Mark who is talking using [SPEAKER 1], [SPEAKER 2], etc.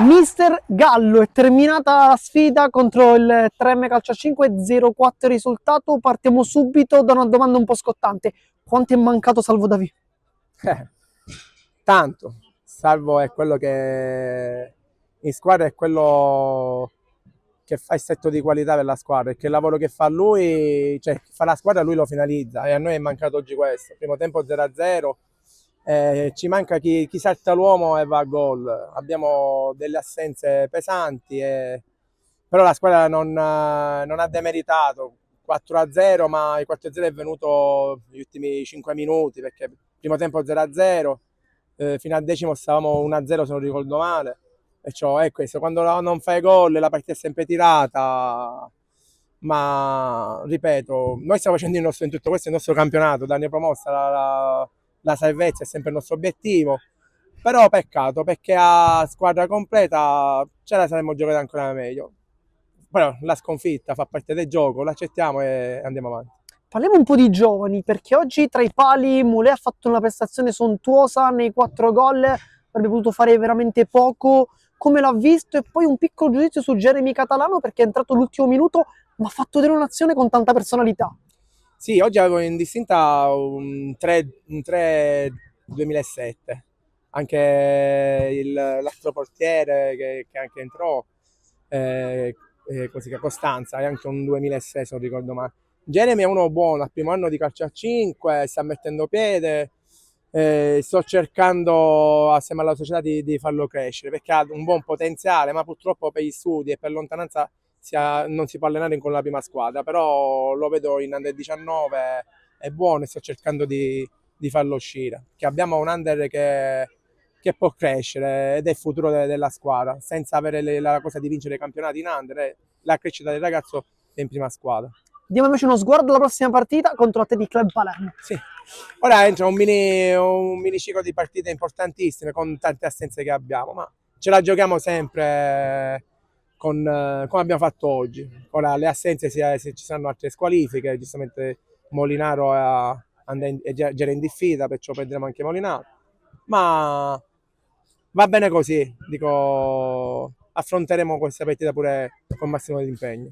[SPEAKER 1] Mister Gallo, è terminata la sfida contro il 3M Calcio a 5, 0-4 risultato. Partiamo subito da una domanda un po' scottante. Quanto è mancato Salvo Davì?
[SPEAKER 2] Tanto. Salvo è quello che in squadra è quello che fa il setto di qualità della squadra, perché il lavoro che fa lui, cioè che fa la squadra, lui lo finalizza e a noi è mancato oggi questo. Primo tempo 0-0, ci manca chi salta l'uomo e va a gol. Abbiamo delle assenze pesanti, però la squadra non ha demeritato. 4-0, ma il 4-0 è venuto negli ultimi 5 minuti, perché primo tempo 0-0, fino al decimo stavamo 1-0 se non ricordo male. E ciò è questo, quando non fai gol la partita è sempre tirata, ma ripeto, noi stiamo facendo il nostro in tutto questo, è il nostro campionato, da neopromossa la salvezza è sempre il nostro obiettivo, però peccato perché a squadra completa ce la saremmo giocata ancora meglio. Però la sconfitta fa parte del gioco, l'accettiamo e andiamo avanti.
[SPEAKER 1] Parliamo un po' di giovani, perché oggi tra i pali Mulè ha fatto una prestazione sontuosa nei 4 gol, avrebbe potuto fare veramente poco. Come l'ha visto? E poi un piccolo giudizio su Jeremy Catalano, perché è entrato all'ultimo minuto, ma ha fatto vedere un'azione con tanta personalità.
[SPEAKER 2] Sì, oggi avevo in distinta un 3 2007. Anche l'altro portiere che anche entrò, così che Costanza, è anche un 2006 se non ricordo male. Jeremy è uno buono, al primo anno di calcio a 5, sta mettendo piede, sto cercando assieme alla società di farlo crescere perché ha un buon potenziale, ma purtroppo per gli studi e per lontananza non si può allenare con la prima squadra, però lo vedo in Under 19, è buono e sto cercando di farlo uscire, che abbiamo un Under che può crescere ed è il futuro della squadra, senza avere la cosa di vincere i campionati in Under, la crescita del ragazzo è in prima squadra.
[SPEAKER 1] Diamo invece uno sguardo alla prossima partita contro l'Athletic Club Palermo.
[SPEAKER 2] Sì. Ora entra un mini ciclo di partite importantissime con tante assenze che abbiamo, ma ce la giochiamo sempre come abbiamo fatto oggi. Ora le assenze, se ci saranno altre squalifiche, giustamente Molinaro è già in diffida, perciò prenderemo anche Molinaro. Ma va bene così, dico, affronteremo questa partita pure con massimo di impegno.